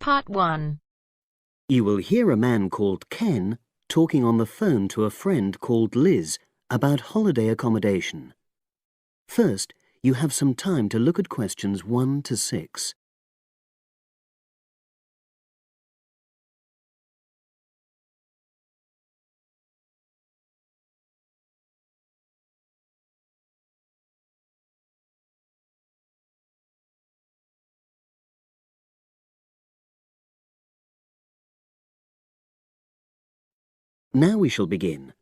Part 1. You will hear a man called Ken talking on the phone to a friend called Liz about holiday accommodation. First, you have some time to look at questions 1 to 6. Now we shall begin.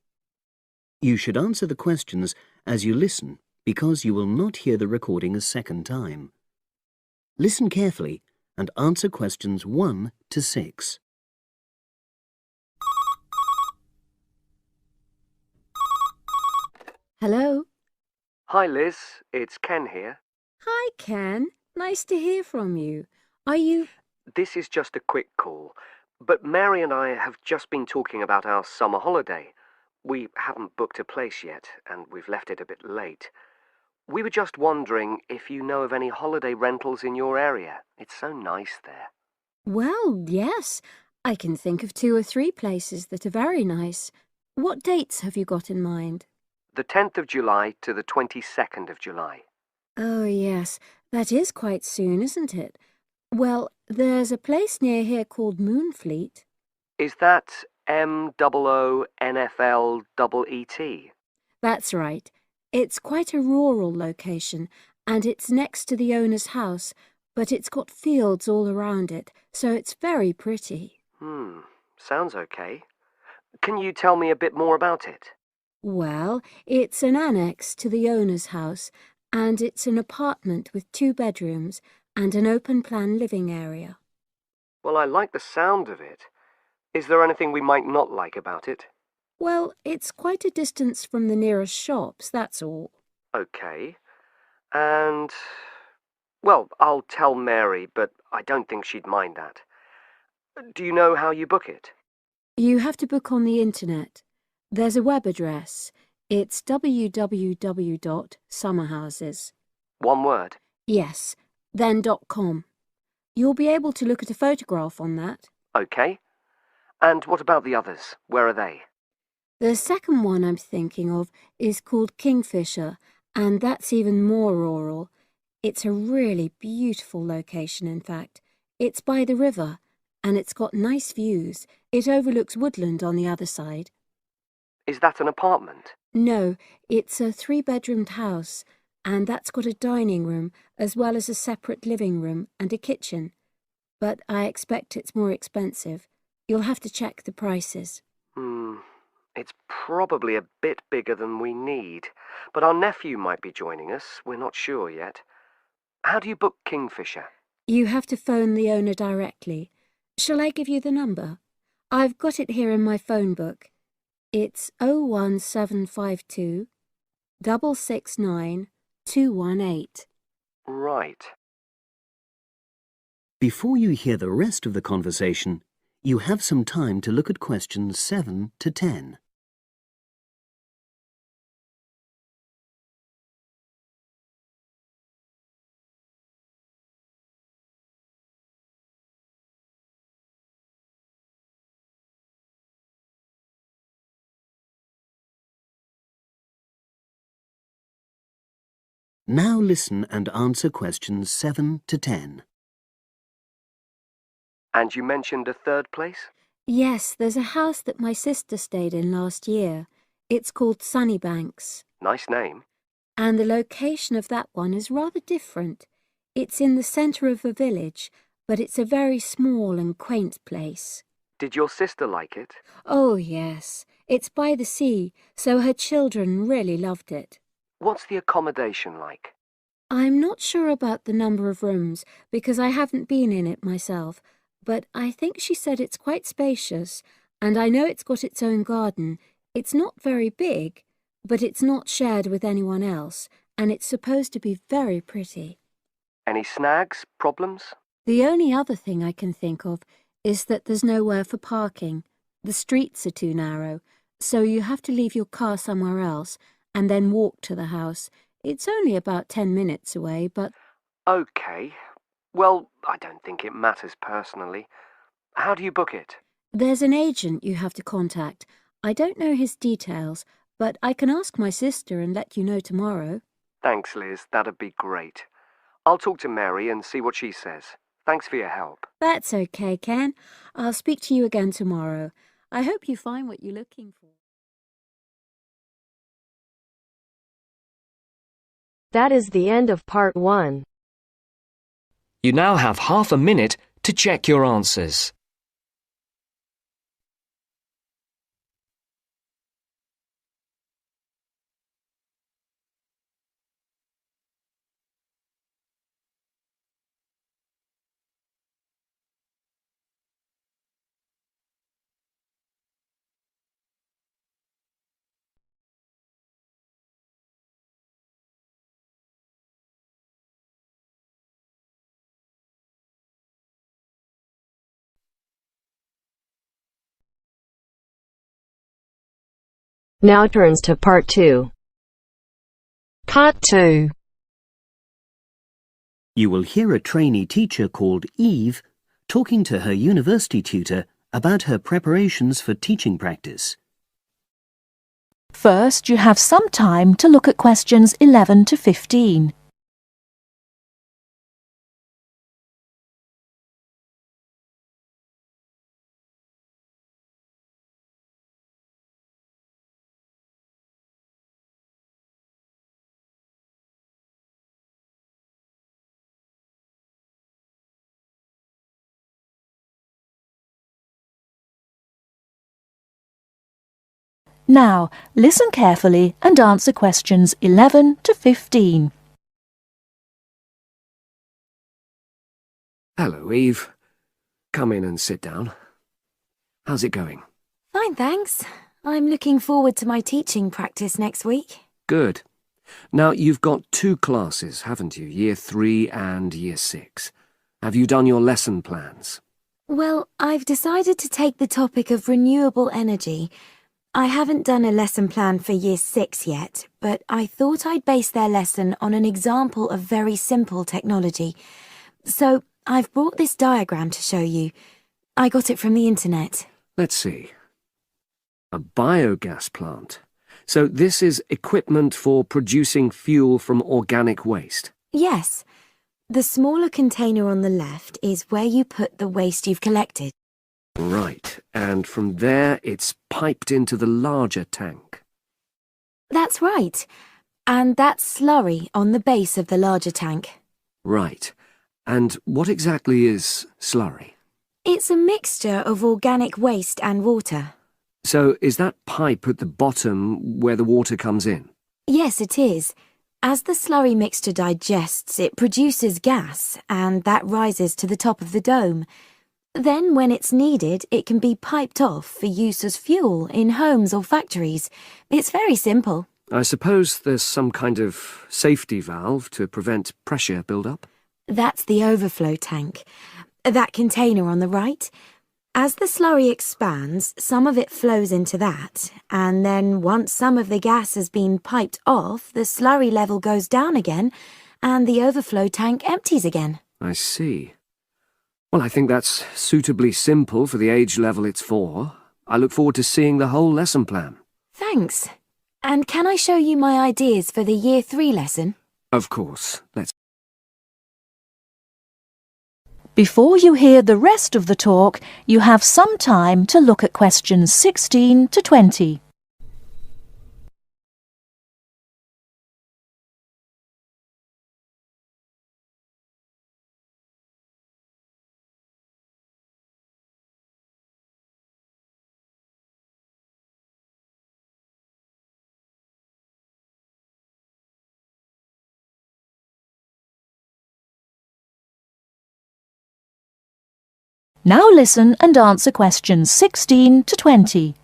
You should answer the questions as you listen because you will not hear the recording a second time. Listen carefully and answer questions 1 to 6. Hello. Hi Liz, it's Ken here. Hi, Ken. Nice to hear from you. Are you... This is just a quick call, but Mary and I have just been talking about our summer holiday. We haven't booked a place yet, and we've left it a bit late. We were just wondering if you know of any holiday rentals in your area. It's so nice there. Well, yes. I can think of 2 or 3 places that are very nice. What dates have you got in mind? The 10th of July to the 22nd of July. Oh, yes. That is quite soon, isn't it? Well, there's a place near here called Moonfleet. Is that MOONFLEET? That's right. It's quite a rural location, and it's next to the owner's house, but it's got fields all around it, so it's very pretty. Sounds okay. Can you tell me a bit more about it? Well, it's an annex to the owner's house, and it's an apartment with 2 bedrooms and an open-plan living area. Well, I like the sound of it. Is there anything we might not like about it? Well, it's quite a distance from the nearest shops, that's all. Okay. And... well, I'll tell Mary, but I don't think she'd mind that. Do you know how you book it? You have to book on the internet. There's a web address. It's www.summerhouses. One word? Yes, then .com. You'll be able to look at a photograph on that. Okay. And what about the others? Where are they? The second one I'm thinking of is called Kingfisher, and that's even more rural. It's a really beautiful location, in fact. It's by the river, and it's got nice views. It overlooks woodland on the other side. Is that an apartment? No, it's a 3-bedroomed house, and that's got a dining room as well as a separate living room and a kitchen. But I expect it's more expensive. You'll have to check the prices. It's probably a bit bigger than we need, but our nephew might be joining us. We're not sure yet. How do you book Kingfisher? You have to phone the owner directly. Shall I give you the number? I've got it here in my phone book. It's 01752 669 218. Right. Before you hear the rest of the conversation, you have some time to look at questions 7 to 10. Now listen and answer questions 7 to 10. And you mentioned a third place? Yes, there's a house that my sister stayed in last year. It's called Sunnybanks. Nice name. And the location of that one is rather different. It's in the centre of a village, but it's a very small and quaint place. Did your sister like it? Oh, yes. It's by the sea, so her children really loved it. What's the accommodation like? I'm not sure about the number of rooms, because I haven't been in it myself, but I think she said it's quite spacious, and I know it's got its own garden. It's not very big, but it's not shared with anyone else, and it's supposed to be very pretty. Any snags? Problems? The only other thing I can think of is that there's nowhere for parking. The streets are too narrow, so you have to leave your car somewhere else and then walk to the house. It's only about 10 minutes away, but... Okay. Well, I don't think it matters personally. How do you book it? There's an agent you have to contact. I don't know his details, but I can ask my sister and let you know tomorrow. Thanks, Liz. That'd be great. I'll talk to Mary and see what she says. Thanks for your help. That's okay, Ken. I'll speak to you again tomorrow. I hope you find what you're looking for. That is the end of part 1. You now have half a minute to check your answers. Now turns to part 2. Part 2. You will hear a trainee teacher called Eve talking to her university tutor about her preparations for teaching practice. First, you have some time to look at questions 11 to 15. Now, listen carefully and answer questions 11 to 15. Hello, Eve. Come in and sit down. How's it going? Fine, thanks. I'm looking forward to my teaching practice next week. Good. Now, you've got 2 classes, haven't you? Year 3 and Year 6. Have you done your lesson plans? Well, I've decided to take the topic of renewable energy. I haven't done a lesson plan for Year 6 yet, but I thought I'd base their lesson on an example of very simple technology. So, I've brought this diagram to show you. I got it from the internet. Let's see. A biogas plant. So this is equipment for producing fuel from organic waste? Yes. The smaller container on the left is where you put the waste you've collected. Right, and from there it's piped into the larger tank. That's right. And that's slurry on the base of the larger tank. Right. And what exactly is slurry? It's a mixture of organic waste and water. So is that pipe at the bottom where the water comes in? Yes, it is. As the slurry mixture digests, it produces gas, and that rises to the top of the dome. Then, when it's needed, it can be piped off for use as fuel in homes or factories. It's very simple. I suppose there's some kind of safety valve to prevent pressure build-up? That's the overflow tank. That container on the right. As the slurry expands, some of it flows into that, and then once some of the gas has been piped off, the slurry level goes down again, and the overflow tank empties again. I see. Well, I think that's suitably simple for the age level it's for. I look forward to seeing the whole lesson plan. Thanks. And can I show you my ideas for the Year 3 lesson? Of course. Let's... Before you hear the rest of the talk, you have some time to look at questions 16 to 20. Now listen and answer questions 16 to 20.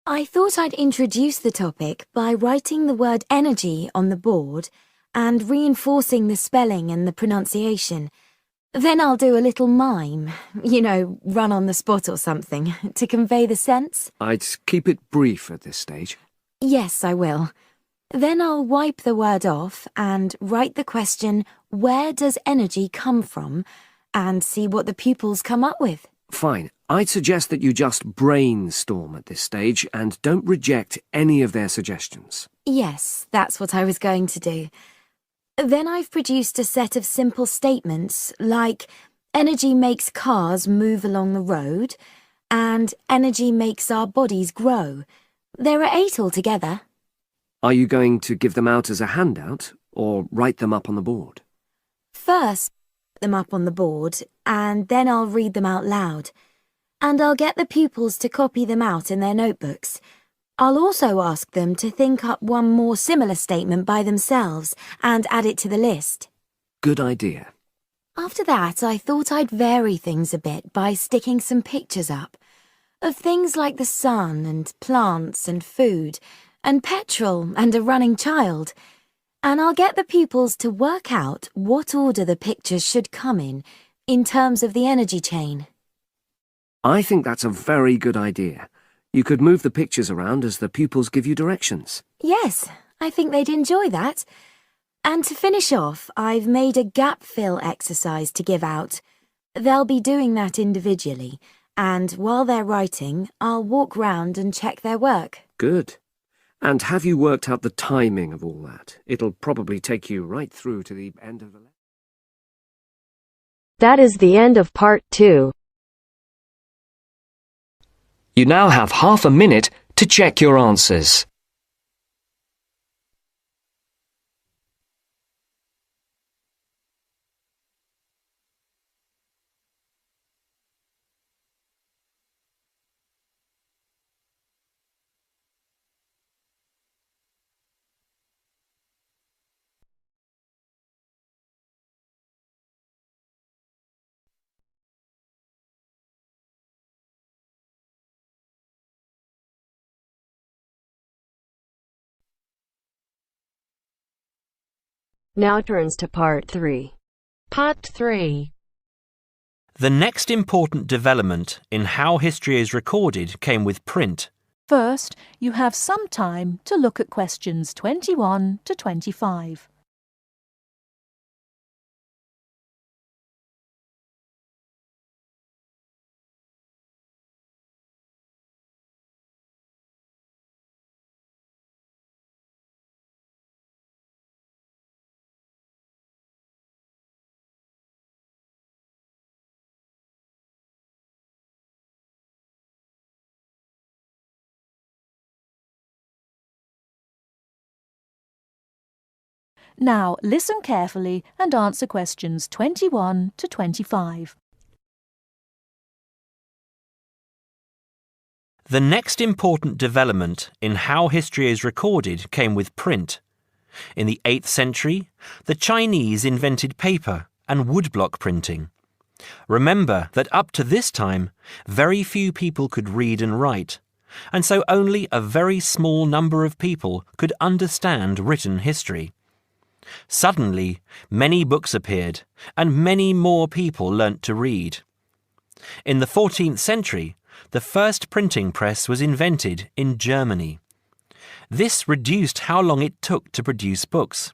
I thought I'd introduce the topic by writing the word energy on the board and reinforcing the spelling and the pronunciation. Then I'll do a little mime, run on the spot or something, to convey the sense. I'd keep it brief at this stage. Yes, I will. Then I'll wipe the word off and write the question, where does energy come from? And see what the pupils come up with. Fine. I'd suggest that you just brainstorm at this stage and don't reject any of their suggestions. Yes, that's what I was going to do. Then I've produced a set of simple statements like energy makes cars move along the road and energy makes our bodies grow. There are 8 altogether. Are you going to give them out as a handout or write them up on the board? First, put them up on the board and then I'll read them out loud. And I'll get the pupils to copy them out in their notebooks. I'll also ask them to think up one more similar statement by themselves and add it to the list. Good idea. After that, I thought I'd vary things a bit by sticking some pictures up of things like the sun and plants and food and petrol and a running child. And I'll get the pupils to work out what order the pictures should come in terms of the energy chain. I think that's a very good idea. You could move the pictures around as the pupils give you directions. Yes, I think they'd enjoy that. And to finish off, I've made a gap fill exercise to give out. They'll be doing that individually, and while they're writing, I'll walk round and check their work. Good. And have you worked out the timing of all that? It'll probably take you right through to the end of the lesson. That is the end of part 2. You now have half a minute to check your answers. Now turns to part 3. Part 3. The next important development in how history is recorded came with print. First, you have some time to look at questions 21 to 25. Now listen carefully and answer questions 21 to 25. The next important development in how history is recorded came with print. In the 8th century, the Chinese invented paper and woodblock printing. Remember that up to this time, very few people could read and write, and so only a very small number of people could understand written history. Suddenly, many books appeared, and many more people learnt to read. In the 14th century, the first printing press was invented in Germany. This reduced how long it took to produce books.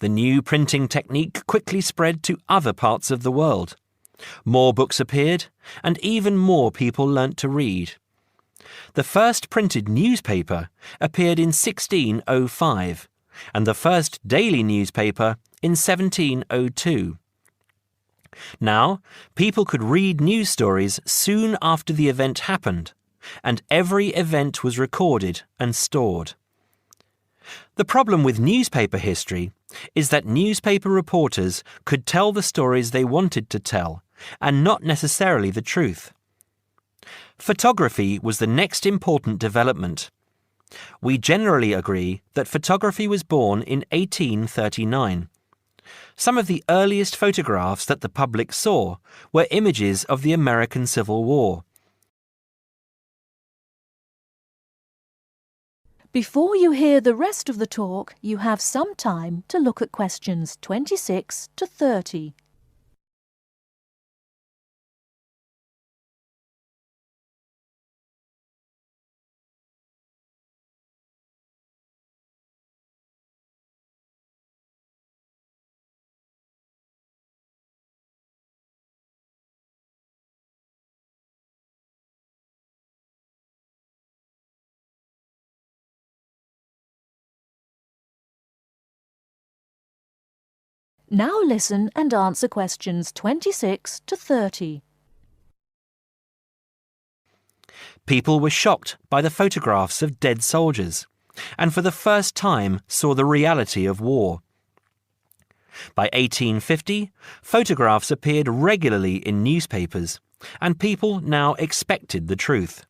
The new printing technique quickly spread to other parts of the world. More books appeared, and even more people learnt to read. The first printed newspaper appeared in 1605, and the first daily newspaper in 1702. Now, people could read news stories soon after the event happened, and every event was recorded and stored. The problem with newspaper history is that newspaper reporters could tell the stories they wanted to tell, and not necessarily the truth. Photography was the next important development. We generally agree that photography was born in 1839. Some of the earliest photographs that the public saw were images of the American Civil War. Before you hear the rest of the talk, you have some time to look at questions 26 to 30. Now listen and answer questions 26 to 30. People were shocked by the photographs of dead soldiers, and for the first time saw the reality of war. By 1850, photographs appeared regularly in newspapers, and people now expected the truth.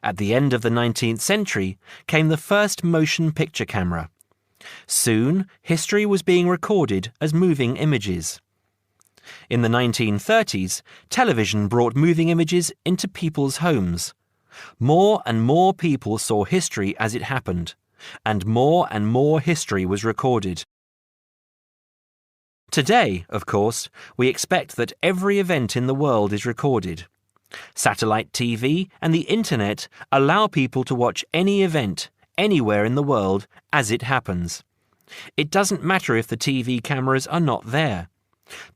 At the end of the 19th century came the first motion picture camera. Soon, history was being recorded as moving images. In the 1930s, television brought moving images into people's homes. More and more people saw history as it happened, and more history was recorded. Today, of course, we expect that every event in the world is recorded. Satellite TV and the Internet allow people to watch any event, anywhere in the world, as it happens. It doesn't matter if the TV cameras are not there.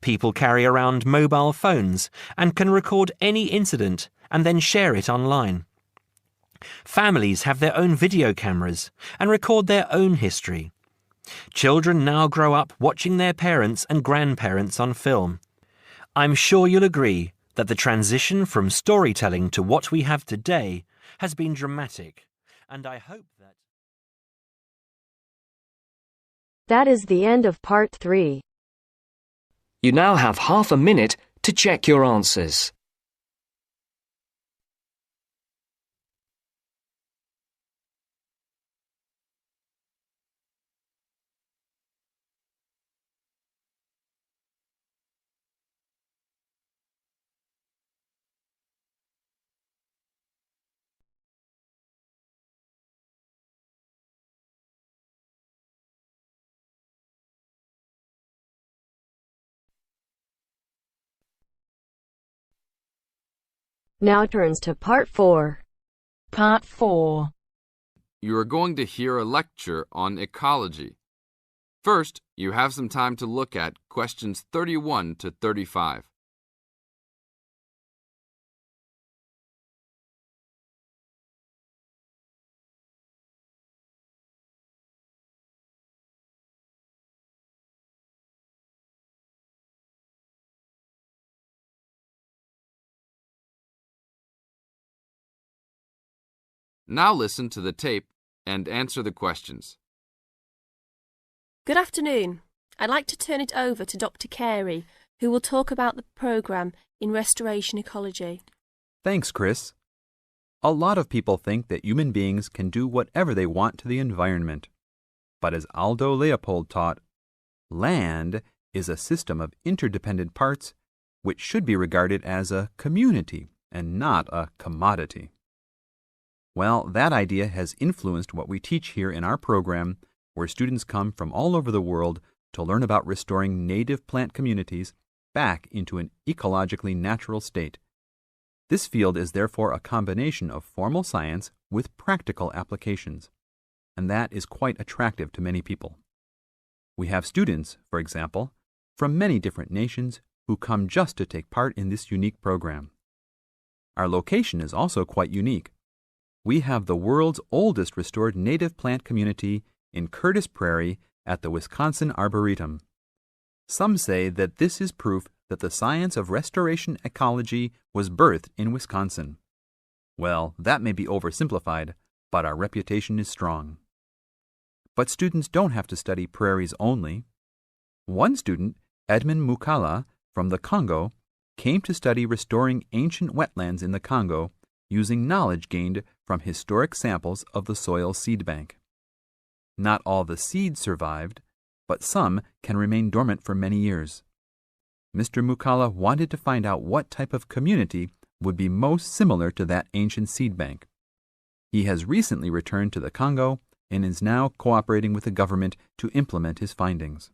People carry around mobile phones and can record any incident and then share it online. Families have their own video cameras and record their own history. Children now grow up watching their parents and grandparents on film. I'm sure you'll agree that the transition from storytelling to what we have today has been dramatic, and I hope that... That is the end of part 3. You now have half a minute to check your answers. Now turns to part 4. Part 4. You are going to hear a lecture on ecology. First, you have some time to look at questions 31 to 35. Now listen to the tape and answer the questions. Good afternoon. I'd like to turn it over to Dr. Carey, who will talk about the programme in restoration ecology. Thanks, Chris. A lot of people think that human beings can do whatever they want to the environment. But as Aldo Leopold taught, land is a system of interdependent parts which should be regarded as a community and not a commodity. Well, that idea has influenced what we teach here in our program, where students come from all over the world to learn about restoring native plant communities back into an ecologically natural state. This field is therefore a combination of formal science with practical applications, and that is quite attractive to many people. We have students, for example, from many different nations who come just to take part in this unique program. Our location is also quite unique. We have the world's oldest restored native plant community in Curtis Prairie at the Wisconsin Arboretum. Some say that this is proof that the science of restoration ecology was birthed in Wisconsin. Well, that may be oversimplified, but our reputation is strong. But students don't have to study prairies only. One student, Edmund Mukala from the Congo, came to study restoring ancient wetlands in the Congo using knowledge gained from historic samples of the soil seed bank. Not all the seeds survived, but some can remain dormant for many years. Mr. Mukala wanted to find out what type of community would be most similar to that ancient seed bank. He has recently returned to the Congo and is now cooperating with the government to implement his findings.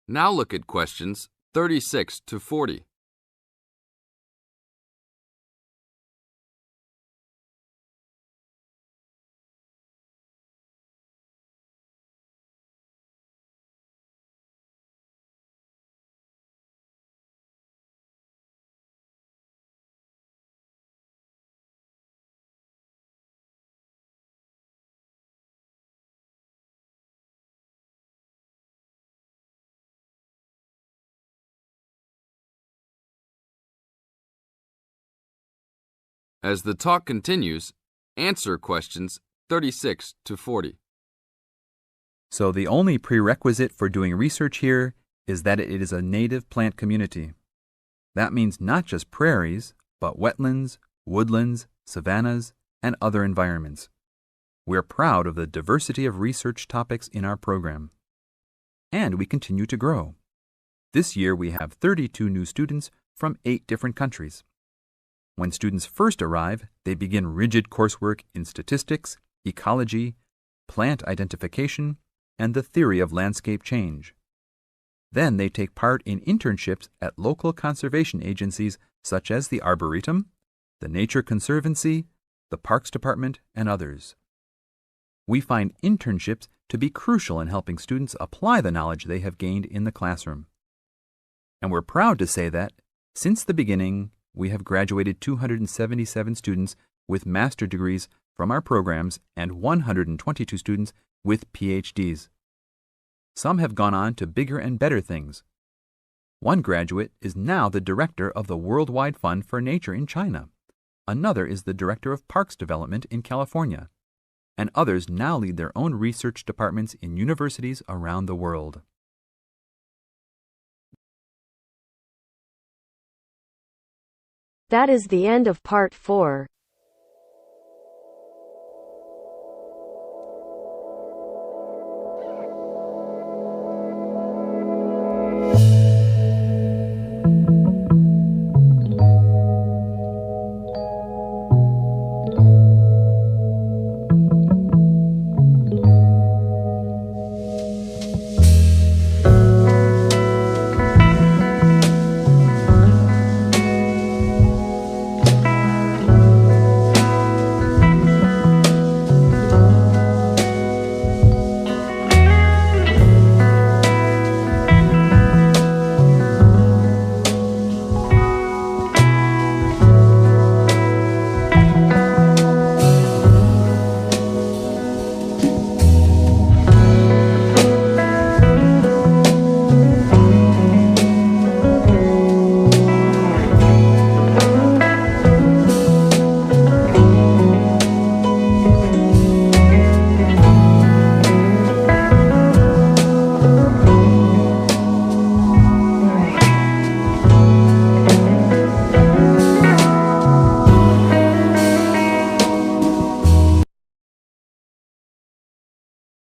Now look at questions 36 to 40. As the talk continues, answer questions 36 to 40. So the only prerequisite for doing research here is that it is a native plant community. That means not just prairies, but wetlands, woodlands, savannas, and other environments. We're proud of the diversity of research topics in our program. And we continue to grow. This year we have 32 new students from 8 different countries. When students first arrive, they begin rigid coursework in statistics, ecology, plant identification, and the theory of landscape change. Then they take part in internships at local conservation agencies such as the Arboretum, the Nature Conservancy, the Parks Department, and others. We find internships to be crucial in helping students apply the knowledge they have gained in the classroom. And we're proud to say that, since the beginning, we have graduated 277 students with master degrees from our programs and 122 students with PhDs. Some have gone on to bigger and better things. One graduate is now the director of the Worldwide Fund for Nature in China. Another is the director of Parks Development in California. And others now lead their own research departments in universities around the world. That is the end of part 4.